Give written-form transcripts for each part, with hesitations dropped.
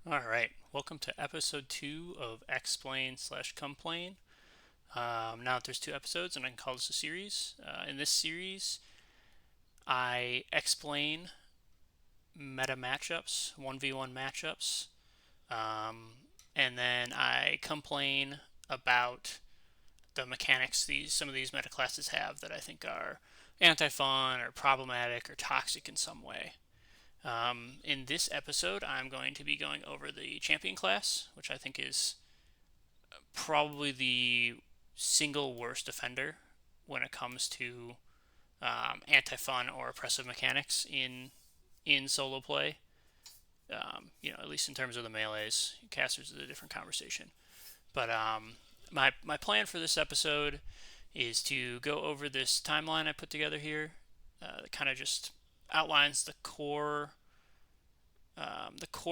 All right, welcome to episode 2 of Explain slash Complain. Now that there's 2 episodes, and I can call this a series. In this series, I explain meta matchups, 1v1 matchups, and then I complain about the mechanics some of these meta classes have that I think are anti-fun or problematic or toxic in some way. In this episode, I'm going to be going over the champion class, which I think is probably the single worst offender when it comes to anti-fun or oppressive mechanics in solo play. At least in terms of the melees, casters is a different conversation. But my plan for this episode is to go over this timeline I put together here. That kind of just outlines the core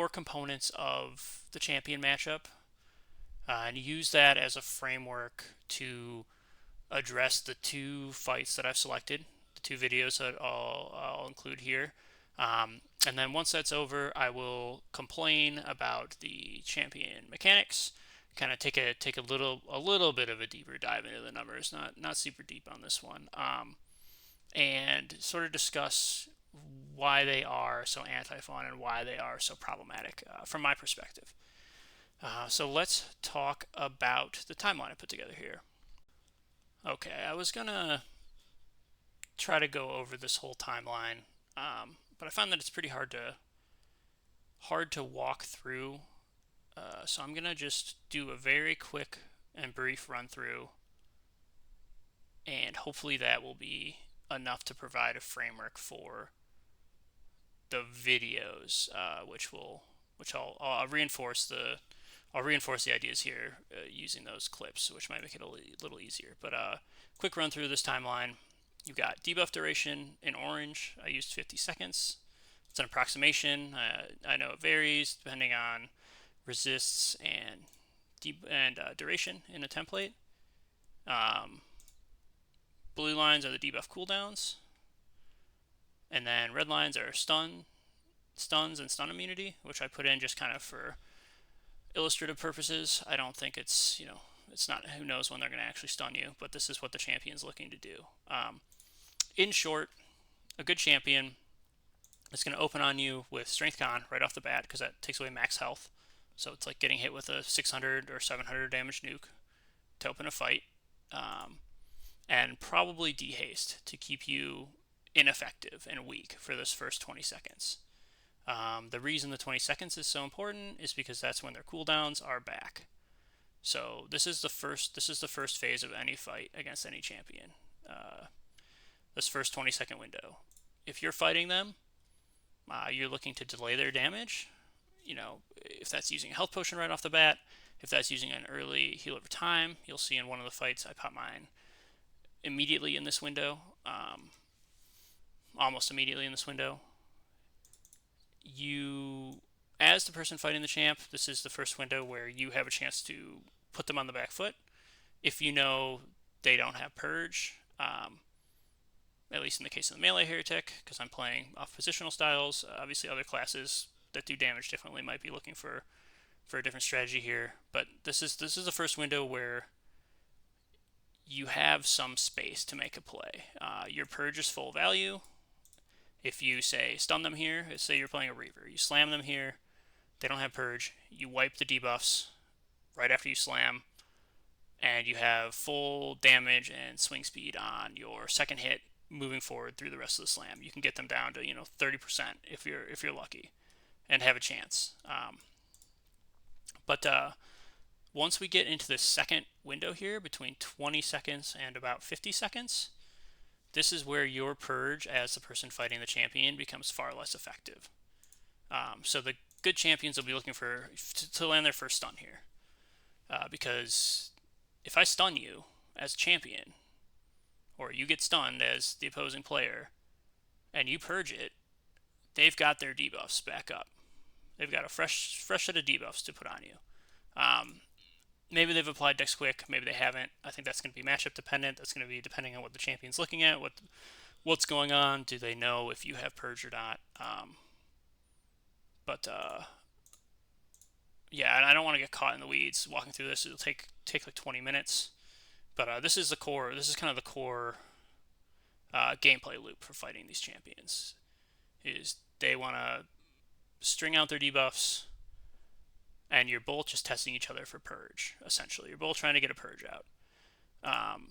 components of the champion matchup, and use that as a framework to address the 2 fights that I've selected, the 2 videos that I'll include here. And then once that's over, I will complain about the champion mechanics, kind of take a little bit of a deeper dive into the numbers, not super deep on this one, and sort of discuss why they are so anti-fun and why they are so problematic from my perspective. So let's talk about the timeline I put together here. Okay, I was gonna try to go over this whole timeline, but I found that it's pretty hard to walk through. So I'm gonna just do a very quick and brief run through, and hopefully that will be enough to provide a framework for the videos, which I'll reinforce the ideas here using those clips, which might make it a little easier. But quick run through this timeline. You've got debuff duration in orange. I used 50 seconds. It's an approximation. I know it varies depending on resists and duration in a template. Blue lines are the debuff cooldowns, and then red lines are stuns and stun immunity, which I put in just kind of for illustrative purposes. I don't think it's not, who knows when they're going to actually stun you, but this is what the champion's looking to do. In short, a good champion is going to open on you with Strength Con right off the bat because that takes away max health. So it's like getting hit with a 600 or 700 damage nuke to open a fight, and probably dehaste to keep you ineffective and weak for this first 20 seconds. The reason the 20 seconds is so important is because that's when their cooldowns are back. So this is the first phase of any fight against any champion. This first 20-second window. If you're fighting them, you're looking to delay their damage. If that's using a health potion right off the bat, if that's using an early heal over time, you'll see in one of the fights I pop mine immediately in this window, almost immediately in this window. As the person fighting the champ, this is the first window where you have a chance to put them on the back foot. If you know they don't have purge, at least in the case of the melee heretic, because I'm playing off positional styles. Obviously, other classes that do damage differently might be looking for a different strategy here. But this is the first window where you have some space to make a play. Your purge is full value. If you say stun them here, say you're playing a Reaver, you slam them here, they don't have purge, you wipe the debuffs right after you slam, and you have full damage and swing speed on your second hit moving forward through the rest of the slam. You can get them down to 30% if you're lucky, and have a chance. But once we get into the second window here, between 20 seconds and about 50 seconds, this is where your purge as the person fighting the champion becomes far less effective. So the good champions will be looking to land their first stun here, because if I stun you as a champion, or you get stunned as the opposing player, and you purge it, they've got their debuffs back up. They've got a fresh set of debuffs to put on you. Maybe they've applied Dex Quick, maybe they haven't. I think that's going to be matchup dependent. That's going to be depending on what the champion's looking at, what's going on. Do they know if you have purge or not? But yeah, and I don't want to get caught in the weeds walking through this. It'll take like 20 minutes. But this is the core. This is kind of the core gameplay loop for fighting these champions. Is they want to string out their debuffs, and you're both just testing each other for purge. Essentially, you're both trying to get a purge out. Um,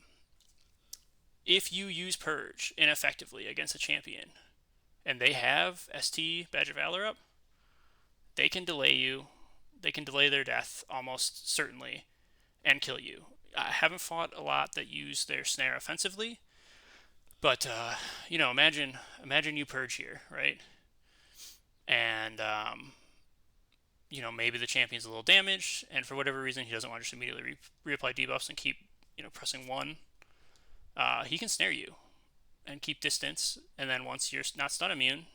if you use purge ineffectively against a champion, and they have ST Badge of Valor up, they can delay you. They can delay their death almost certainly, and kill you. I haven't fought a lot that use their snare offensively, but imagine you purge here, right? And maybe the champion's a little damaged, and for whatever reason he doesn't want to just immediately reapply debuffs and keep pressing one. He can snare you and keep distance, and then once you're not stun immune,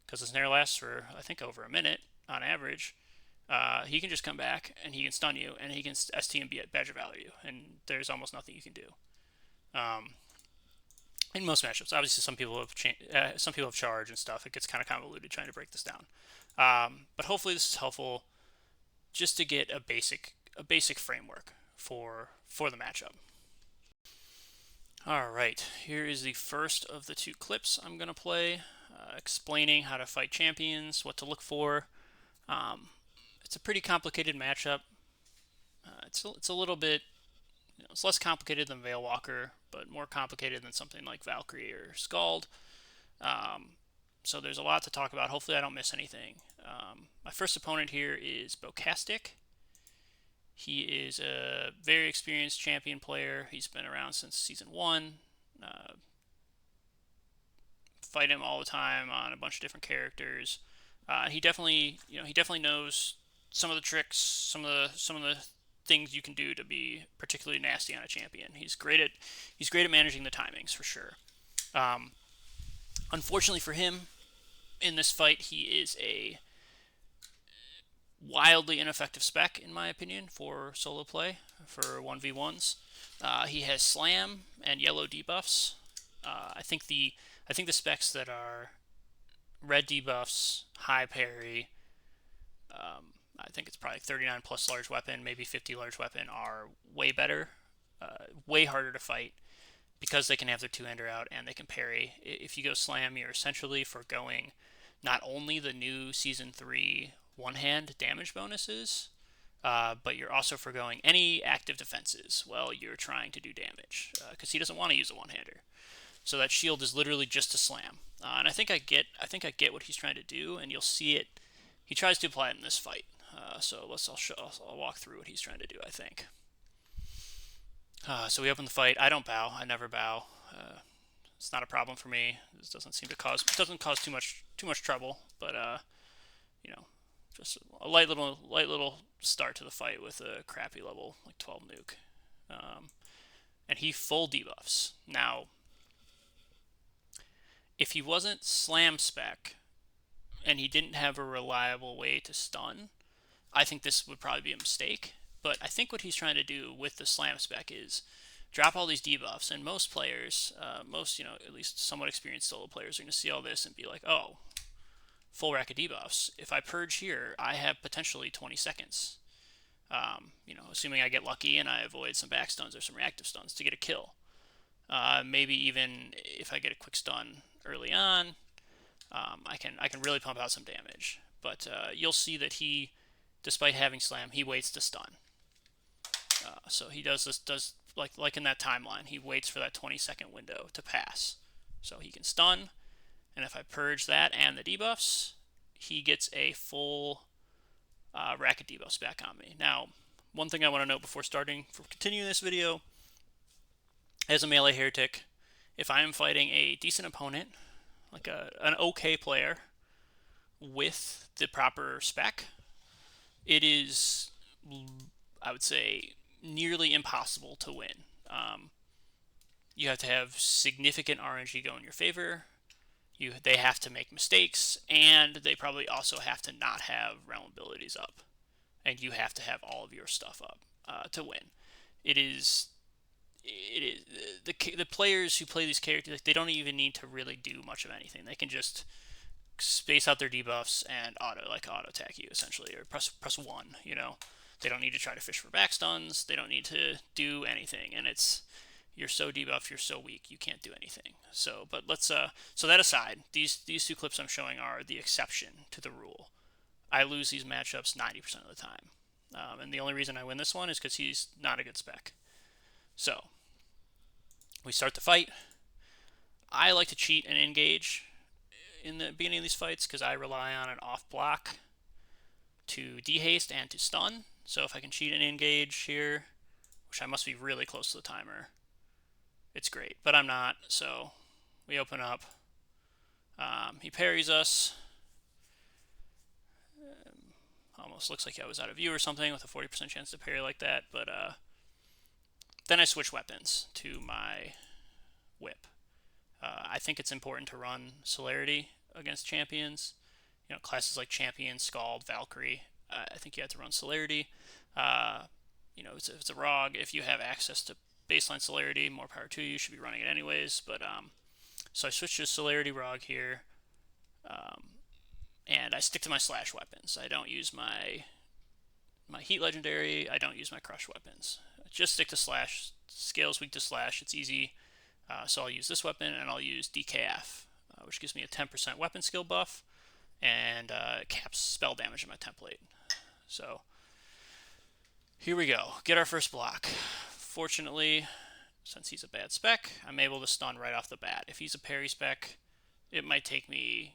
because the snare lasts for I think over a minute on average, he can just come back and he can stun you and he can ST and Badge of Valor you, and there's almost nothing you can do. In most matchups, obviously some people have charge and stuff. It gets kind of convoluted trying to break this down, but hopefully this is helpful just to get a basic framework for the matchup. All right, here is the first of the 2 clips I'm going to play, explaining how to fight champions, what to look for. It's a pretty complicated matchup. It's a little bit, it's less complicated than Veil Walker, but more complicated than something like Valkyrie or Scald. So there's a lot to talk about. Hopefully I don't miss anything. My first opponent here is Bocastic. He is a very experienced champion player. He's been around since Season 1. Fight him all the time on a bunch of different characters. He definitely knows some of the tricks, some of the things you can do to be particularly nasty on a champion. He's great at managing the timings for sure. Unfortunately for him, in this fight, he is a wildly ineffective spec, in my opinion, for solo play, for 1v1s. He has slam and yellow debuffs. I think the specs that are red debuffs, high parry, I think it's probably 39 plus large weapon, maybe 50 large weapon, are way better, way harder to fight, because they can have their two-hander out and they can parry. If you go slam, you're essentially foregoing not only the new Season 3 one-hand damage bonuses, but you're also foregoing any active defenses while you're trying to do damage, because he doesn't want to use a one-hander. So that shield is literally just a slam, and I think I get what he's trying to do, and you'll see it. He tries to apply it in this fight. So I'll walk through what he's trying to do, I think. So we open the fight. I don't bow. I never bow. It's not a problem for me. This doesn't cause too much trouble, but just a light little start to the fight with a crappy level like 12 nuke. And he full debuffs. Now, if he wasn't slam spec and he didn't have a reliable way to stun, I think this would probably be a mistake. But I think what he's trying to do with the slam spec is drop all these debuffs, and most players, at least somewhat experienced solo players, are going to see all this and be like, oh, full rack of debuffs. If I purge here, I have potentially 20 seconds. Assuming I get lucky and I avoid some back stuns or some reactive stuns to get a kill. Maybe even if I get a quick stun early on, I can really pump out some damage. But you'll see that he, despite having slam, he waits to stun. So he does like in that timeline, he waits for that 20-second window to pass, so he can stun. And if I purge that and the debuffs, he gets a full rack of debuffs back on me. Now, one thing I want to note before continuing this video, as a melee heretic, if I am fighting a decent opponent, like an okay player with the proper spec, it is, I would say, nearly impossible to win. You have to have significant RNG go in your favor. They have to make mistakes, and they probably also have to not have realm abilities up, and you have to have all of your stuff up to win. It is the players who play these characters, they don't even need to really do much of anything. They can just space out their debuffs and auto attack you essentially, or press 1. You know, they don't need to try to fish for back stuns. They don't need to do anything, and you're so debuffed, you're so weak, you can't do anything. So, but let's so that aside, these two clips I'm showing are the exception to the rule. I lose these matchups 90% of the time, and the only reason I win this one is because he's not a good spec. So we start the fight. I like to cheat and engage in the beginning of these fights because I rely on an off block to dehaste and to stun. So if I can cheat and engage here, which I must be really close to the timer, it's great, but I'm not. So we open up. He parries us. Almost looks like I was out of view or something with a 40% chance to parry like that, but then I switch weapons to my whip. I think it's important to run celerity against champions. You know, classes like Champion, Scald, Valkyrie. I think you have to run celerity. You know, if it's a ROG, if you have access to baseline celerity, more power to you. You should be running it anyways. But so I switch to celerity ROG here, and I stick to my slash weapons. I don't use my heat legendary. I don't use my crush weapons. I just stick to slash. Scale's weak to slash. It's easy. So I'll use this weapon, and I'll use DKF, which gives me a 10% weapon skill buff, and caps spell damage in my template. So here we go. Get our first block. Fortunately, since he's a bad spec, I'm able to stun right off the bat. If he's a parry spec, it might take me,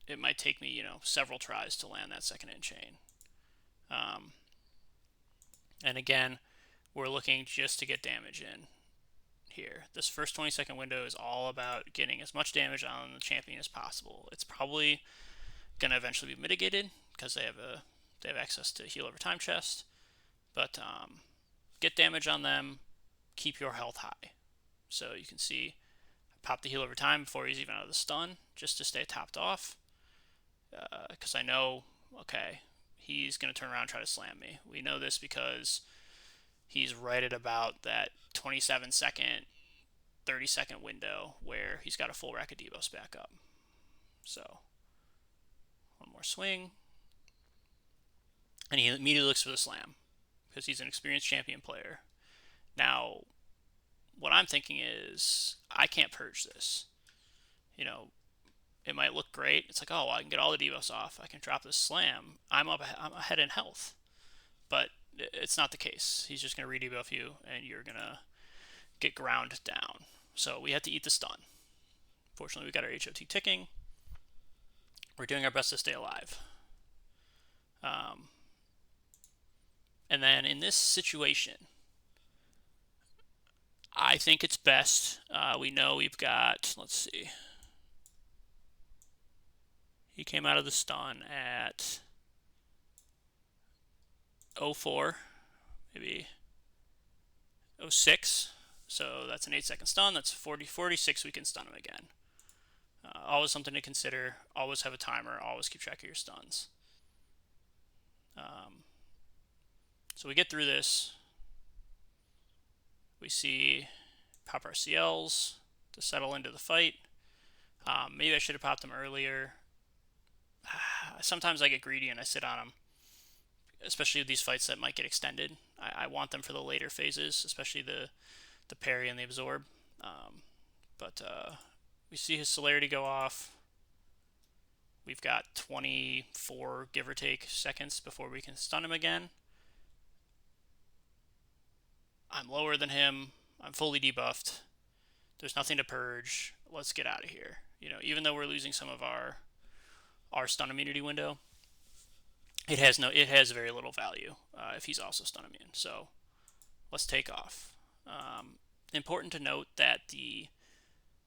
you know, several tries to land that second in chain. And again, we're looking just to get damage in here. This first 20-second window is all about getting as much damage on the champion as possible. It's probably going to eventually be mitigated because they have access to heal over time chest, but get damage on them, keep your health high. So you can see I pop the heal over time before he's even out of the stun just to stay topped off, because I know, okay, he's going to turn around and try to slam me. We know this because he's right at about that 27-second, 30-second window where he's got a full rack of debuffs back up. So one more swing, and he immediately looks for the slam because he's an experienced champion player. Now, what I'm thinking is I can't purge this. You know, it might look great. It's like, oh, well, I can get all the debuffs off. I can drop this slam. I'm ahead in health. But it's not the case. He's just going to re-debuff you, and you're going to get ground down. So we had to eat the stun. Fortunately, we got our HOT ticking. We're doing our best to stay alive. And then in this situation, I think it's best. We know we've got, let's see. He came out of the stun at 04, maybe 06. So that's an 8-second stun. That's 46. We can stun him again. Always something to consider. Always have a timer. Always keep track of your stuns. So we get through this. We see pop our CLs to settle into the fight. Maybe I should have popped them earlier. Sometimes I get greedy and I sit on them, especially these fights that might get extended. I want them for the later phases, especially the parry and the absorb. But we see his celerity go off. We've got 24, give or take, seconds before we can stun him again. I'm lower than him. I'm fully debuffed. There's nothing to purge. Let's get out of here. You know, even though we're losing some of our stun immunity window, it has very little value if he's also stun immune. So let's take off. Important to note that the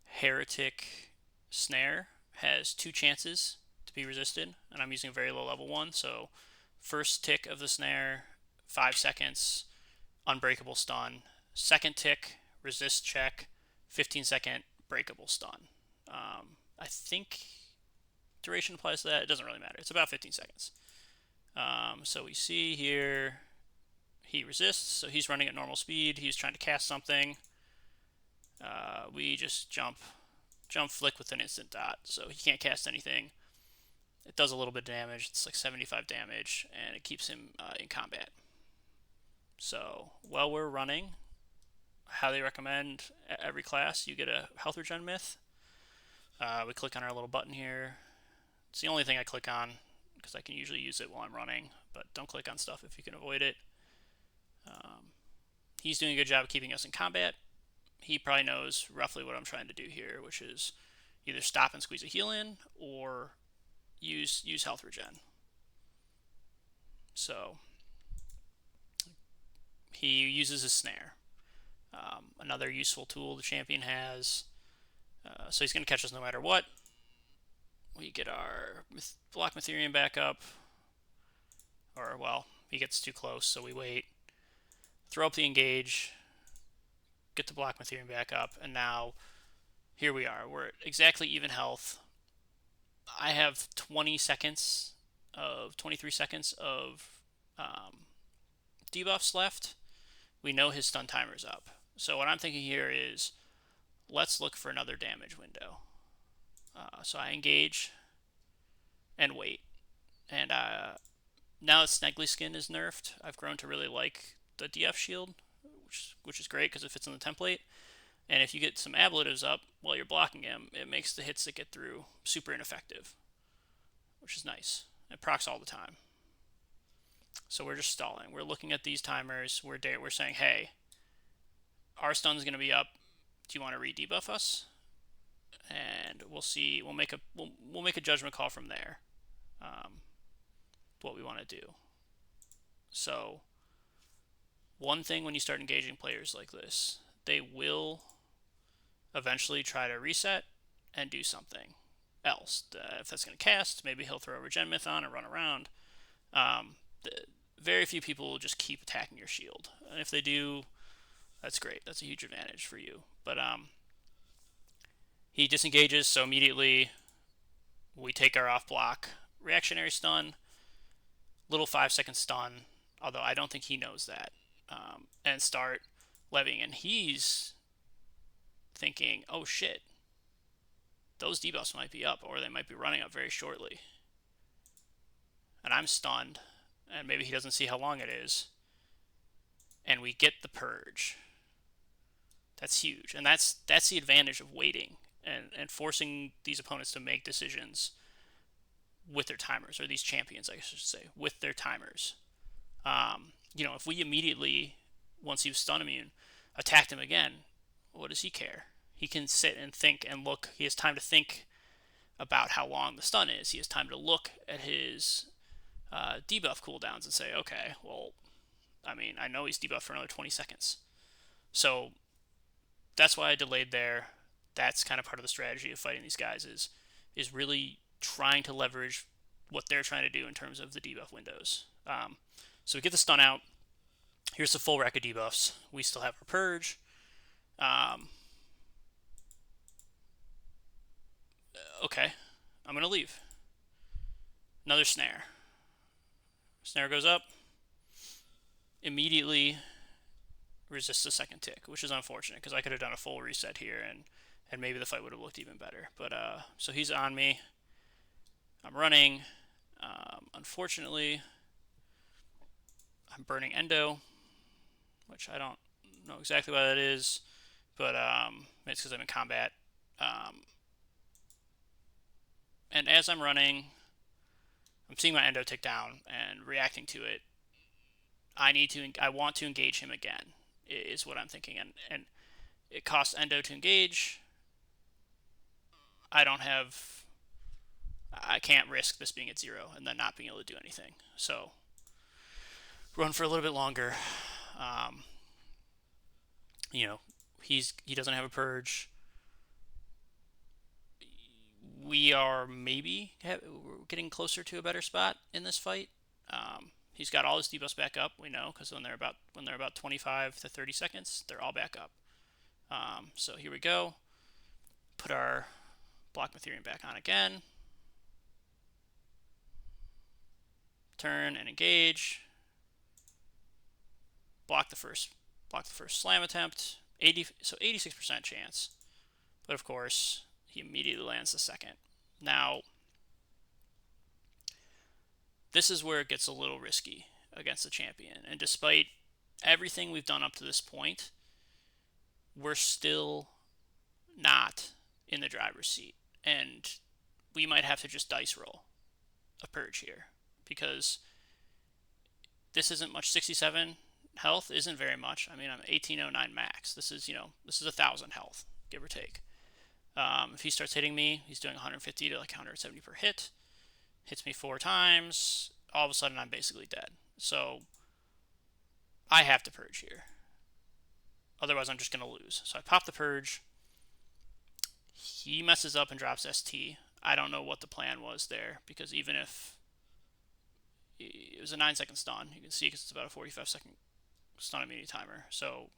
Heretic snare has 2 chances to be resisted, and I'm using a very low level one. So first tick of the snare, 5 seconds, unbreakable stun. Second tick, resist check, 15-second breakable stun. I think duration applies to that. It doesn't really matter. It's about 15 seconds. So we see here he resists, so he's running at normal speed. He's trying to cast something. We just jump jump flick with an instant dot, so he can't cast anything. It does a little bit of damage. It's like 75 damage, and it keeps him in combat. So while we're running, highly recommend every class you get a health regen myth. We click on our little button here. It's the only thing I click on because I can usually use it while I'm running, but don't click on stuff if you can avoid it. He's doing a good job of keeping us in combat. He probably knows roughly what I'm trying to do here, which is either stop and squeeze a heal in or use health regen. So he uses a snare. Another useful tool the champion has. So he's going to catch us no matter what. We get our block Mytherium back up. Or, well, he gets too close, so we wait. Throw up the engage. Get the block Mytherium back up. And now, here we are. We're at exactly even health. I have 23 seconds of debuffs left. We know his stun timer's up. So what I'm thinking here is, let's look for another damage window. So I engage and wait. And now that Snegly Skin is nerfed, I've grown to really like the DF shield, which is great because it fits in the template. And if you get some ablatives up while you're blocking him, it makes the hits that get through super ineffective, which is nice. It procs all the time. So we're just stalling. We're looking at these timers. We're saying, hey, our stun's going to be up. Do you want to re-debuff us? And we'll see. We'll make a judgment call from there. What we want to do. So one thing when you start engaging players like this, they will eventually try to reset and do something else. If that's going to cast, maybe he'll throw a regen myth on and run around. Very few people will just keep attacking your shield. And if they do, that's great. That's a huge advantage for you. But he disengages, so immediately we take our off block. Reactionary stun, little 5-second stun, although I don't think he knows that, and start levying. And he's thinking, oh shit, those debuffs might be up, or they might be running up very shortly. And I'm stunned, and maybe he doesn't see how long it is. And we get the purge. That's huge. And that's the advantage of waiting and forcing these opponents to make decisions with their timers, or these champions, I should say, with their timers. If we immediately, once he was stun immune, attacked him again, what does he care? He can sit and think and look. He has time to think about how long the stun is. He has time to look at his debuff cooldowns and say, okay, well, I know he's debuffed for another 20 seconds. So that's why I delayed there. That's kind of part of the strategy of fighting these guys is really trying to leverage what they're trying to do in terms of the debuff windows. So we get the stun out. Here's the full rack of debuffs. We still have our purge. Okay, I'm going to leave. Another snare. Snare goes up. Immediately resists the second tick, which is unfortunate because I could have done a full reset here and maybe the fight would have looked even better. But so he's on me. I'm running. Unfortunately, I'm burning endo, which I don't know exactly what that is, but it's because I'm in combat. And as I'm running, I'm seeing my endo tick down and reacting to it. I want to engage him again, is what I'm thinking. And it costs endo to engage. I can't risk this being at 0 and then not being able to do anything. So run for a little bit longer. He doesn't have a purge. We are maybe getting closer to a better spot in this fight. He's got all his debuffs back up. We know because when they're about 25 to 30 seconds, they're all back up. So here we go. Put our block Mytherium back on again. Turn and engage. Block the first slam attempt. 86% chance. But of course, He immediately lands the second. Now, this is where it gets a little risky against the champion. And despite everything we've done up to this point, we're still not in the driver's seat. And we might have to just dice roll a purge here, because this isn't much. 67 health isn't very much. I mean, I'm 1809 max. This is 1,000 health, give or take. If he starts hitting me, he's doing 150 to like 170 per hit. Hits me 4 times. All of a sudden, I'm basically dead. So I have to purge here. Otherwise, I'm just going to lose. So I pop the purge. He messes up and drops ST. I don't know what the plan was there, because even if it was a 9-second stun, you can see it's about a 45-second stun immunity timer. So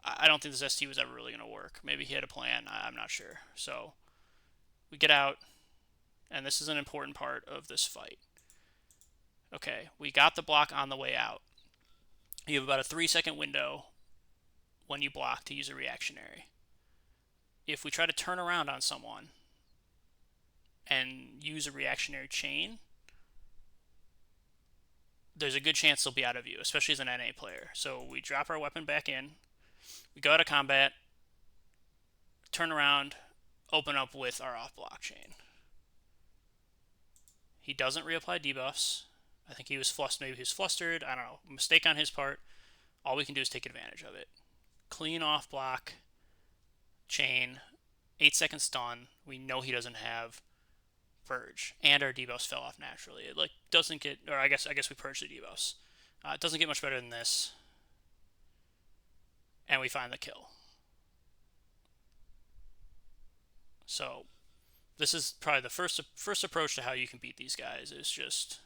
I don't think this ST was ever really going to work. Maybe he had a plan. I'm not sure. So we get out, and this is an important part of this fight. Okay, we got the block on the way out. You have about a 3-second window when you block to use a reactionary. If we try to turn around on someone and use a reactionary chain, there's a good chance they'll be out of you, especially as an NA player. So we drop our weapon back in, we go out of combat, turn around, open up with our off-block chain. He doesn't reapply debuffs. I think he was flustered. Maybe he was flustered. I don't know. Mistake on his part. All we can do is take advantage of it. Clean off-block chain, 8-second stun. We know he doesn't have purge, and our debuffs fell off naturally. It doesn't get, or I guess we purged the debuffs. It doesn't get much better than this, and we find the kill. So this is probably the first approach to how you can beat these guys, is just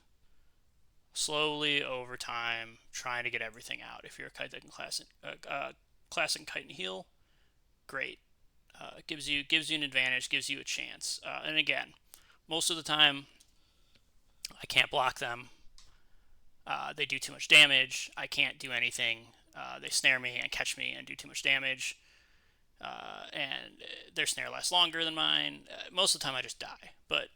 slowly over time trying to get everything out. If you're a Kite that can classic Kite and heal, great. Gives you an advantage, gives you a chance. And again, most of the time I can't block them. They do too much damage. I can't do anything. They snare me and catch me and do too much damage. And their snare lasts longer than mine. Most of the time I just die. But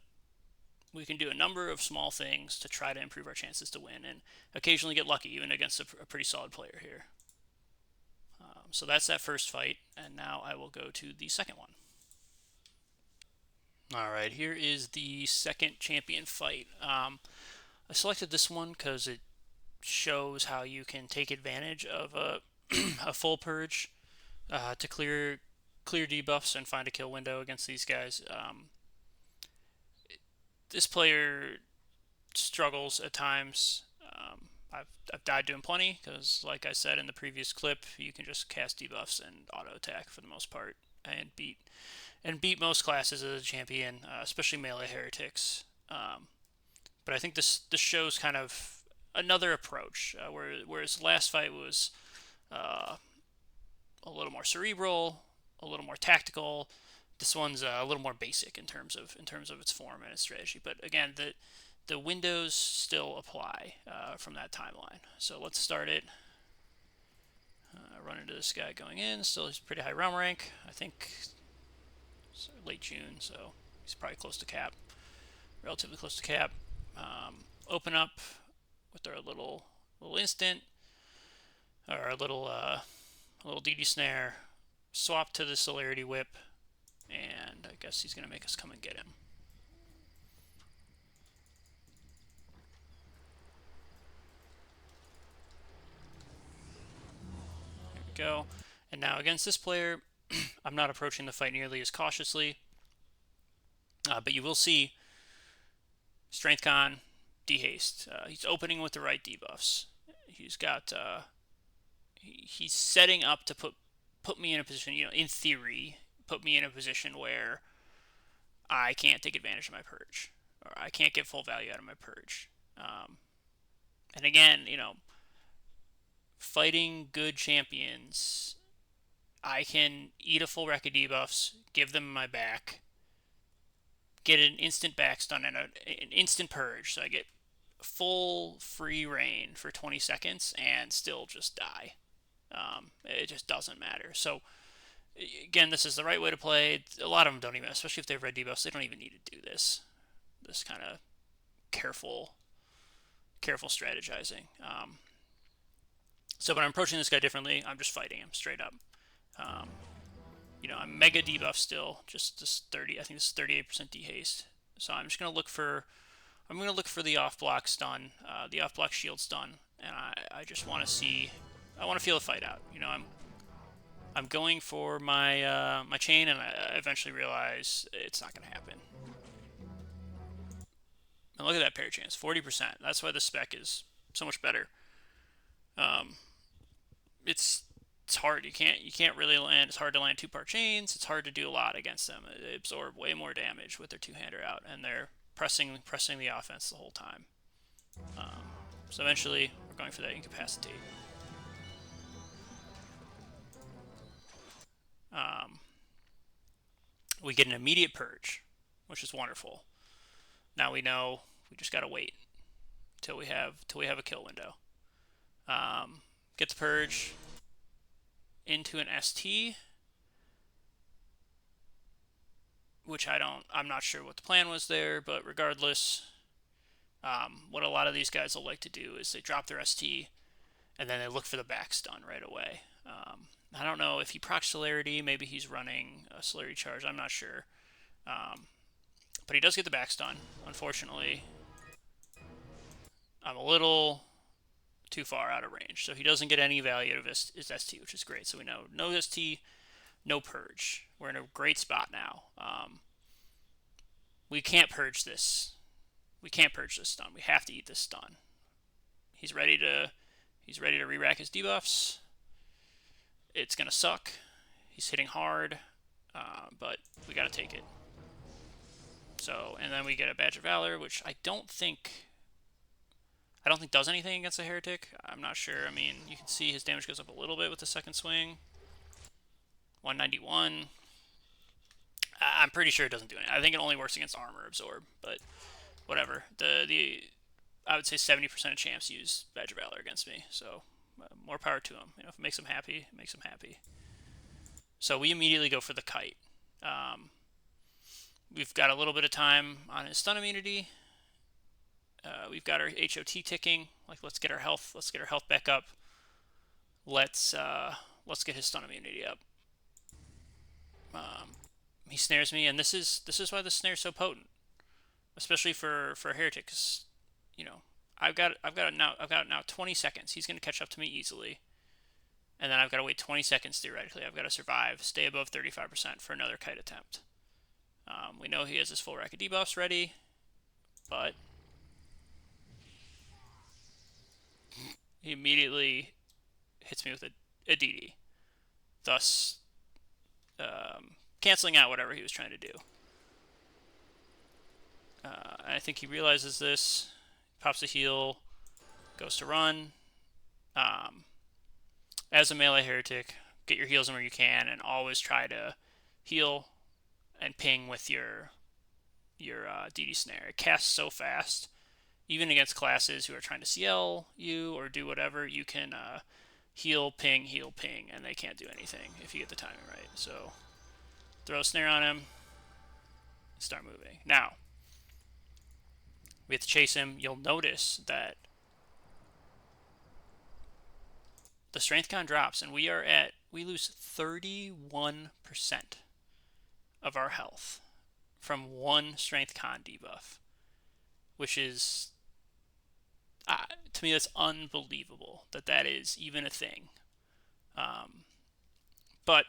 we can do a number of small things to try to improve our chances to win, and occasionally get lucky, even against a pretty solid player here. So that's that first fight, and now I will go to the second one. Alright, here is the second champion fight. I selected this one because it shows how you can take advantage of a full purge to clear debuffs and find a kill window against these guys. This player struggles at times. I've died to him plenty, because like I said in the previous clip, you can just cast debuffs and auto attack for the most part, and beat most classes as a champion, especially melee heretics. But I think this shows kind of another approach, whereas the last fight was a little more cerebral, a little more tactical. This one's a little more basic in terms of its form and its strategy. But again, the windows still apply from that timeline. So let's start it. Run into this guy going in. Still, he's pretty high realm rank. I think it's late June, so he's probably close to cap, relatively close to cap. Open up with our little instant, or our little DD snare. Swap to the celerity whip, and I guess he's gonna make us come and get him. Go. And now against this player, I'm not approaching the fight nearly as cautiously, but you will see Strength Con, dehaste. He's opening with the right debuffs. He's got he's setting up to put me in a position, in theory, put me in a position where I can't take advantage of my purge, or I can't get full value out of my purge. And again, fighting good champions, I can eat a full rack of debuffs, give them my back, get an instant backstun and an instant purge, so I get full free reign for 20 seconds and still just die. It just doesn't matter. So again, this is the right way to play. A lot of them don't even, especially if they have red debuffs, they don't even need to do this. This kind of careful strategizing. So when I'm approaching this guy differently, I'm just fighting him straight up. Um, I'm mega debuff still, just this 30. I think this is 38% dehaste. So I'm just gonna look for the off block stun, the off block shield stun, and I just want to see. I want to feel the fight out. I'm going for my my chain, and I eventually realize it's not gonna happen. And look at that parry chance, 40%. That's why the spec is so much better. It's hard. You can't really land. It's hard to land 2-part chains. It's hard to do a lot against them. They absorb way more damage with their two-hander out, and they're pressing the offense the whole time. So eventually, we're going for that incapacitate. We get an immediate purge, which is wonderful. Now we know we just gotta wait till we have a kill window. Get the purge into an ST, which I'm not sure what the plan was there, but regardless, what a lot of these guys will like to do is they drop their ST and then they look for the back stun right away. I don't know if he procs celerity, maybe he's running a celerity charge, I'm not sure. But he does get the back stun. Unfortunately, I'm a little too far out of range, so he doesn't get any value out of his ST, which is great. So we know no ST, no purge. We're in a great spot now. We can't purge this. We can't purge this stun. We have to eat this stun. He's ready to re-rack his debuffs. It's gonna suck. He's hitting hard, but we gotta take it. So, and then we get a Badge of Valor, which I don't think does anything against a Heretic. I'm not sure. I mean, you can see his damage goes up a little bit with the second swing. 191. I'm pretty sure it doesn't do anything. I think it only works against armor absorb, but whatever. I would say 70% of champs use Badge of Valor against me, so more power to him. If it makes him happy, it makes him happy. So we immediately go for the kite. We've got a little bit of time on his stun immunity. We've got our HOT ticking. Like, let's get our health back up. Let's get his stun immunity up. He snares me, and this is why the snare is so potent, especially for a Heretic. Cause, I've got now 20 seconds. He's gonna catch up to me easily, and then I've got to wait 20 seconds theoretically. I've got to survive, stay above 35% for another kite attempt. We know he has his full rack of debuffs ready, but he immediately hits me with a DD, thus canceling out whatever he was trying to do. I think he realizes this, pops a heal, goes to run. As a melee Heretic, get your heals in where you can, and always try to heal and ping with your DD snare. It casts so fast. Even against classes who are trying to CL you or do whatever, you can heal, ping, and they can't do anything if you get the timing right. So throw a snare on him, start moving. Now, we have to chase him. You'll notice that the strength con drops, and we lose 31% of our health from one strength con debuff, which is, to me, that's unbelievable that is even a thing. But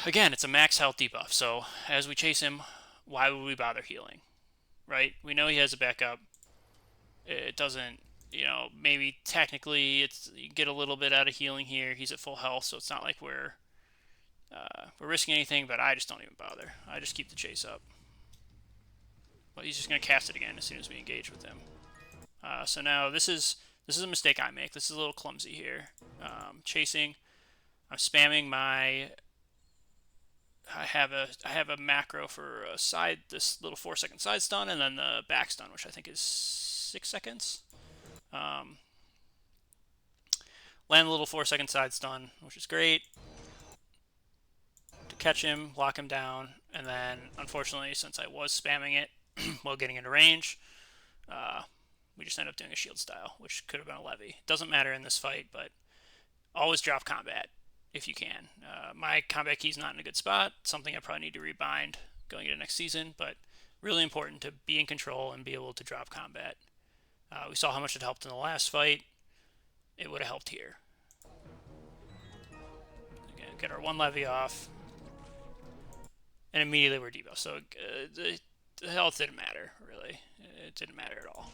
again, it's a max health debuff, so as we chase him, why would we bother healing, right? We know he has a backup. It doesn't, maybe technically you get a little bit out of healing here. He's at full health, so it's not like we're risking anything, but I just don't even bother. I just keep the chase up. But he's just going to cast it again as soon as we engage with him. So now this is a mistake I make. This is a little clumsy here. Chasing, I'm spamming my. I have a macro for this little 4-second side stun, and then the back stun, which I think is 6 seconds. Land a little 4-second side stun, which is great. catch him, lock him down, and then, unfortunately, since I was spamming it while getting into range, we just ended up doing a shield style, which could have been a levy. Doesn't matter in this fight, but always drop combat if you can. My combat key's not in a good spot, something I probably need to rebind going into next season, but really important to be in control and be able to drop combat. We saw how much it helped in the last fight. It would have helped here. Again, get our one levy off, and immediately we're debuffed. So the health didn't matter, really. It didn't matter at all.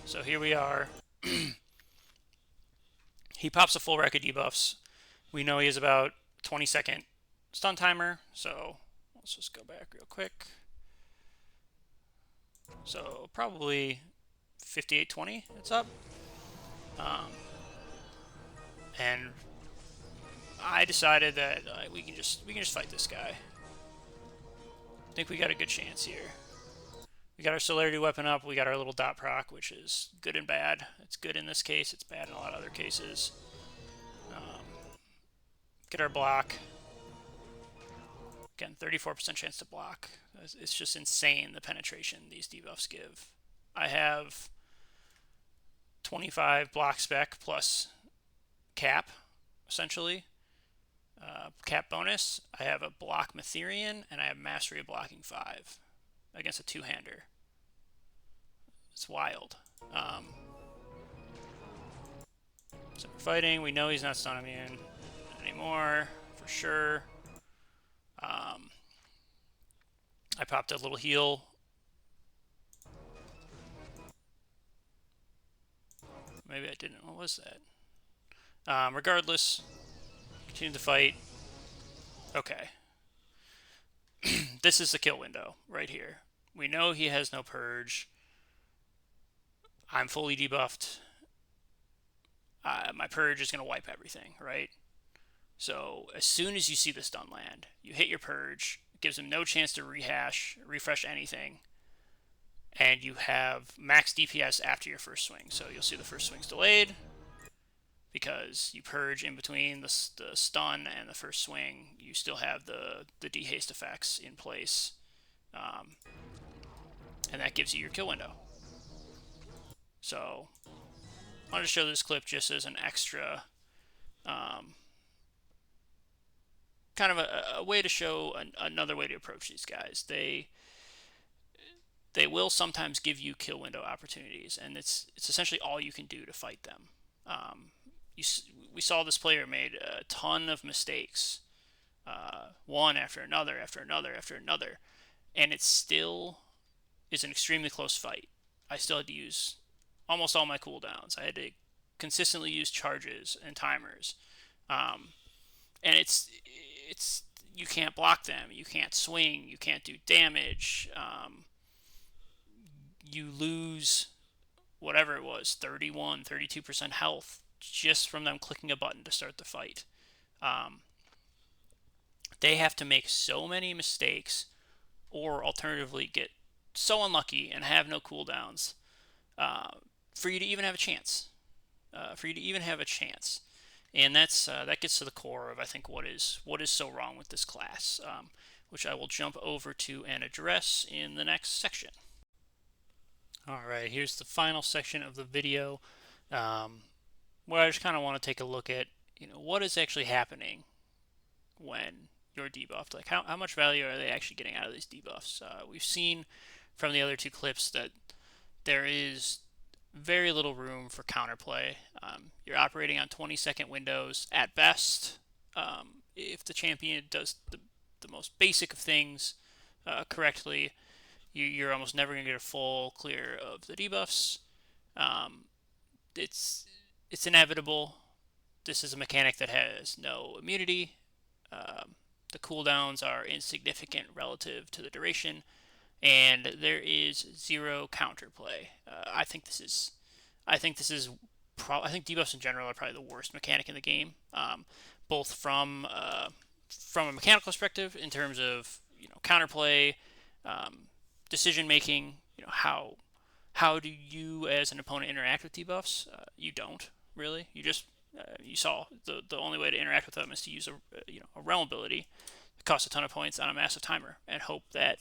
So here we are. He pops a full rack of debuffs. We know he has about 20-second stun timer, so let's just go back real quick. So probably 58-20 it's up. And I decided that we can just fight this guy. I think we got a good chance here. We got our celerity weapon up, we got our little dot proc, which is good and bad. It's good in this case, it's bad in a lot of other cases. Get our block. Again, 34% chance to block. It's just insane the penetration these debuffs give. I have 25 block spec plus cap, essentially. Cap bonus. I have a block Matherian, and I have mastery of blocking 5 against a two-hander. It's wild. So we're fighting. We know he's not stun immune anymore, for sure. I popped a little heal. Maybe I didn't. What was that? Regardless, continue the fight. Okay. This is the kill window right here. We know he has no purge. I'm fully debuffed. My purge is going to wipe everything, right? So as soon as you see the stun land, you hit your purge. It gives him no chance to refresh anything. And you have max DPS after your first swing. So you'll see the first swing's delayed because you purge in between the stun and the first swing. You still have the dehaste effects in place. And that gives you your kill window. So I wanted to show this clip just as an extra kind of a way to show another way to approach these guys. They will sometimes give you kill window opportunities, and it's essentially all you can do to fight them. We saw this player made a ton of mistakes, one after another, after another, after another, and it still is an extremely close fight. I still had to use almost all my cooldowns. I had to consistently use charges and timers, and it's you can't block them, you can't swing, you can't do damage. You lose whatever it was, 32% health just from them clicking a button to start the fight. They have to make so many mistakes, or alternatively get so unlucky and have no cooldowns for you to even have a chance. And that gets to the core of, I think, what is so wrong with this class, which I will jump over to and address in the next section. Alright, here's the final section of the video, where I just kind of want to take a look at, what is actually happening when you're debuffed. Like, how much value are they actually getting out of these debuffs? We've seen from the other two clips that there is very little room for counterplay. You're operating on 20-second windows at best. If the champion does the most basic of things correctly, you're almost never going to get a full clear of the debuffs. It's inevitable. This is a mechanic that has no immunity. The cooldowns are insignificant relative to the duration, and there is zero counterplay. I think debuffs in general are probably the worst mechanic in the game, both from a mechanical perspective in terms of counterplay, decision making. How do you as an opponent interact with debuffs? You don't really. You just You saw the only way to interact with them is to use a realm ability. It costs a ton of points on a massive timer, and hope that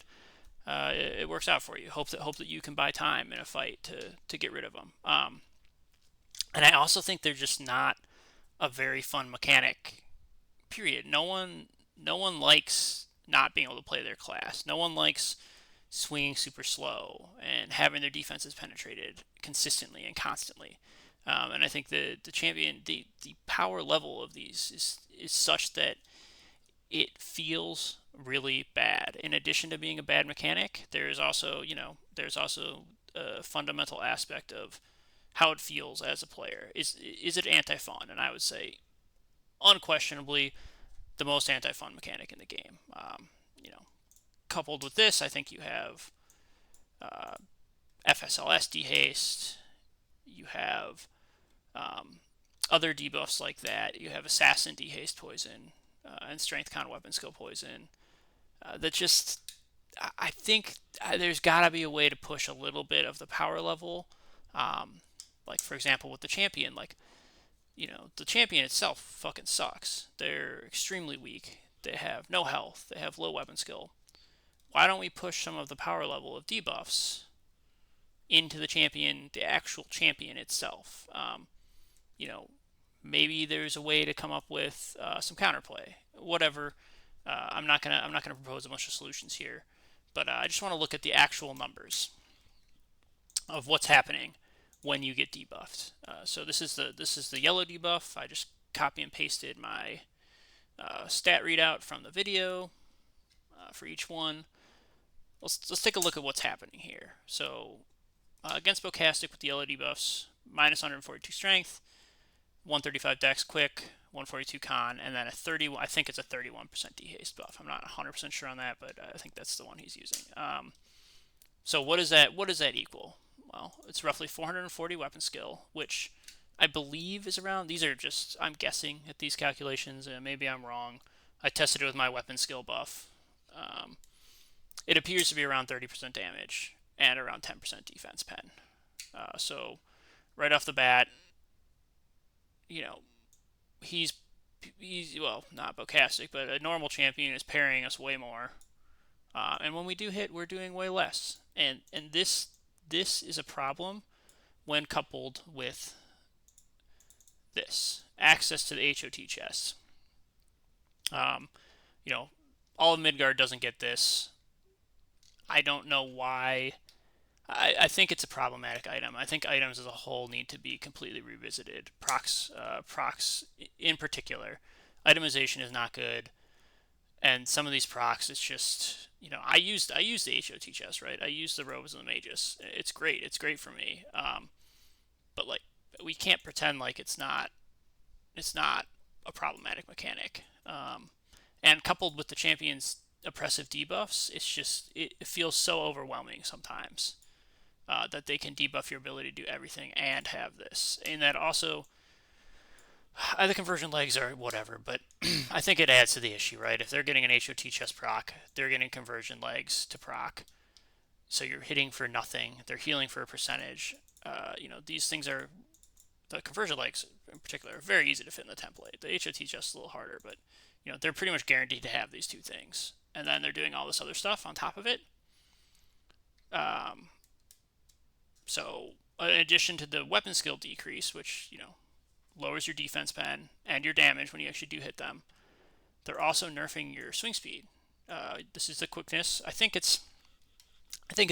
it works out for you. Hope that you can buy time in a fight to get rid of them. And I also think they're just not a very fun mechanic. Period. No one likes not being able to play their class. No one likes swinging super slow and having their defenses penetrated consistently and constantly. And I think the champion, the power level of these is such that it feels really bad. In addition to being a bad mechanic, there's also a fundamental aspect of how it feels as a player. Is it anti-fun? And I would say unquestionably the most anti-fun mechanic in the game. Coupled with this, I think you have uh, FSLS dehaste. You have other debuffs like that. You have assassin dehaste poison and strength con weapon skill poison. That just I think there's got to be a way to push a little bit of the power level. Um, like for example with the champion, the champion itself fucking sucks. They're extremely weak. They have no health. They have low weapon skill. Why don't we push some of the power level of debuffs into the actual champion itself? You know, Maybe there's a way to come up with some counterplay. Whatever. I'm not gonna propose a bunch of solutions here, but I just want to look at the actual numbers of what's happening when you get debuffed. So this is the yellow debuff. I just copy and pasted my stat readout from the video for each one. Let's take a look at what's happening here. So against Bocastic with the yellow debuffs, minus 142 strength, 135 dex quick, 142 con, and then I think it's a 31% dehaste buff. I'm not 100% sure on that, but I think that's the one he's using. So what does that equal? Well, it's roughly 440 weapon skill, which I believe is around. I'm guessing at these calculations, and maybe I'm wrong. I tested it with my weapon skill buff. It appears to be around 30% damage and around 10% defense pen. So right off the bat, you know, he's well, not Bocastic, but a normal champion is parrying us way more. And when we do hit, we're doing way less. And this is a problem when coupled with this access to the HOT chest. Um, all of Midgard doesn't get this. I don't know why. I think it's a problematic item. I think items as a whole need to be completely revisited. Procs in particular, itemization is not good, and some of these procs, it's just I use the HOT chest, right? I use the robes and the mages. It's great. It's great for me. But we can't pretend like it's not a problematic mechanic. And coupled with the champion's oppressive debuffs, it feels so overwhelming sometimes that they can debuff your ability to do everything and have this. And that also, the conversion legs are whatever, but I think it adds to the issue, right? If they're getting an HOT chest proc, they're getting conversion legs to proc. So you're hitting for nothing. They're healing for a percentage. These things are, the conversion legs in particular, are very easy to fit in the template. The HOT chest is a little harder, but they're pretty much guaranteed to have these two things. And then they're doing all this other stuff on top of it. So in addition to the weapon skill decrease, which lowers your defense pen and your damage when you actually do hit them, they're also nerfing your swing speed. This is the quickness. I think it's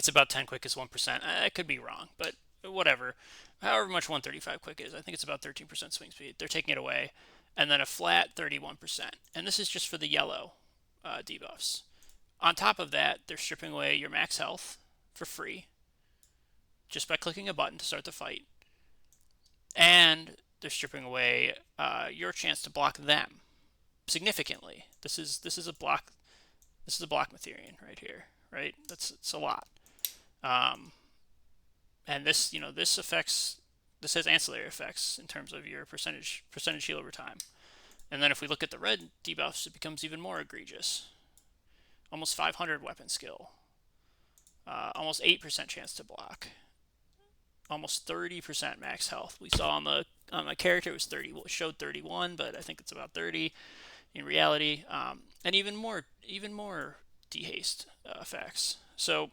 about 10 quick is 1%. I could be wrong, but whatever. However much 135 quick is, I think it's about 13% swing speed. They're taking it away, and then a flat 31%. And this is just for the yellow debuffs. On top of that, they're stripping away your max health for free, just by clicking a button to start the fight, and they're stripping away your chance to block them significantly. This is a block. This is a block Matherian right here, right? It's a lot. And this this has ancillary effects in terms of your percentage heal over time. And then if we look at the red debuffs, it becomes even more egregious. Almost 500 weapon skill, almost 8% chance to block, almost 30% max health. We saw On my character, it was 30. Well, it showed 31, but I think it's about 30 in reality, and even more dehaste effects. So,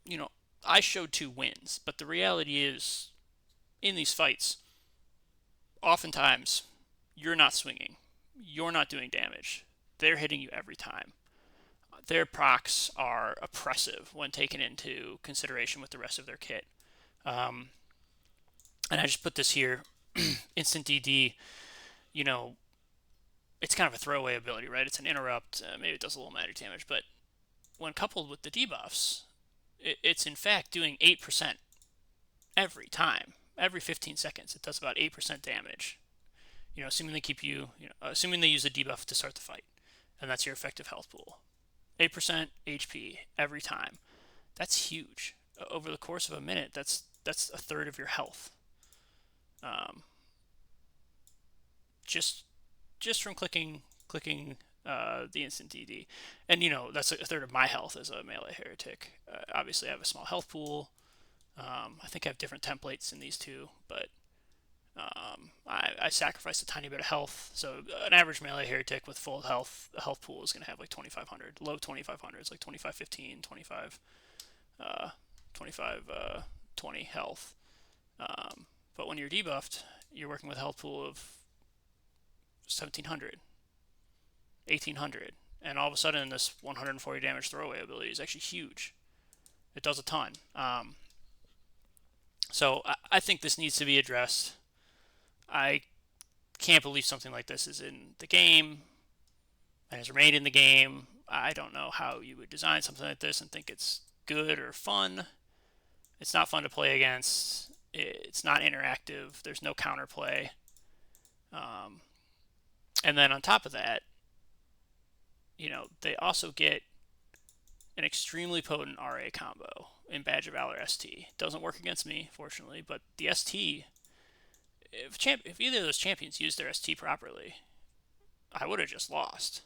you know, I showed 2 wins, but the reality is, in these fights, oftentimes you're not swinging, you're not doing damage. They're hitting you every time. Their procs are oppressive when taken into consideration with the rest of their kit. Um, and I just put this here. Instant DD, you know, it's kind of a throwaway ability, right? It's an interrupt. Maybe it does a little magic damage, but when coupled with the debuffs, it's in fact doing 8% every time. Every 15 seconds, it does about 8% damage. Assuming they keep assuming they use a debuff to start the fight, and that's your effective health pool. 8% HP every time. That's huge. Over the course of a minute, that's a third of your health. Um, just from clicking the instant DD, and that's a third of my health as a melee heretic. Obviously, I have a small health pool. I think I have different templates in these two, but I sacrificed a tiny bit of health. So an average melee heretic with full health, the health pool is going to have like 2,500, low 2,500. It's like 2,515, 25, 25, 20 health. But when you're debuffed, you're working with a health pool of 1,700, 1,800, and all of a sudden this 140 damage throwaway ability is actually huge. It does a ton. So I think this needs to be addressed. I can't believe something like this is in the game and has remained in the game. I don't know how you would design something like this and think it's good or fun. It's not fun to play against. It's not interactive. There's no counterplay. And then on top of that, they also get an extremely potent RA combo in Badge of Valor ST. Doesn't work against me, fortunately, but the ST, if either of those champions used their ST properly, I would have just lost.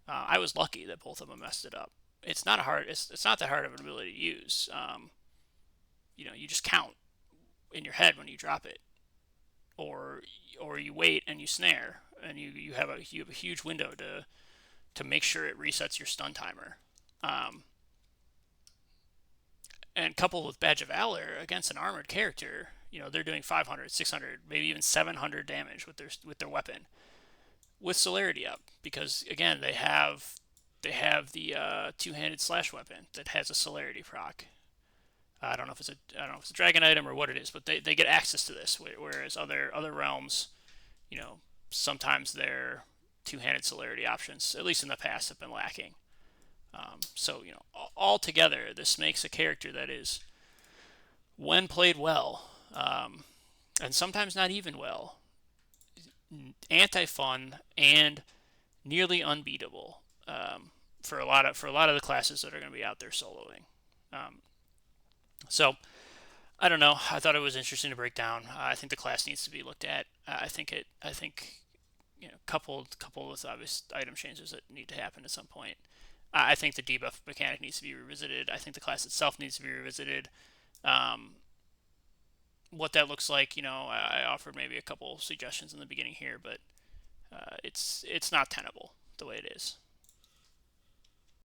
I was lucky that both of them messed it up. It's not that hard of an ability to use. You just count in your head when you drop it, or you wait and you snare, and you have a huge window to make sure it resets your stun timer. And coupled with Badge of Valor against an armored character, they're doing 500, 600, maybe even 700 damage with their weapon, with celerity up, because again they have the two-handed slash weapon that has a celerity proc. I don't know if it's a dragon item or what it is, but they get access to this, whereas other realms, sometimes their two-handed celerity options, at least in the past, have been lacking. So all together, this makes a character that is, when played well, and sometimes not even well, anti-fun and nearly unbeatable, for a lot of the classes that are going to be out there soloing. So I don't know. I thought it was interesting to break down. I think the class needs to be looked at. I think coupled with obvious item changes that need to happen at some point. I think the debuff mechanic needs to be revisited. I think the class itself needs to be revisited. What that looks like, I offered maybe a couple suggestions in the beginning here, but it's not tenable the way it is.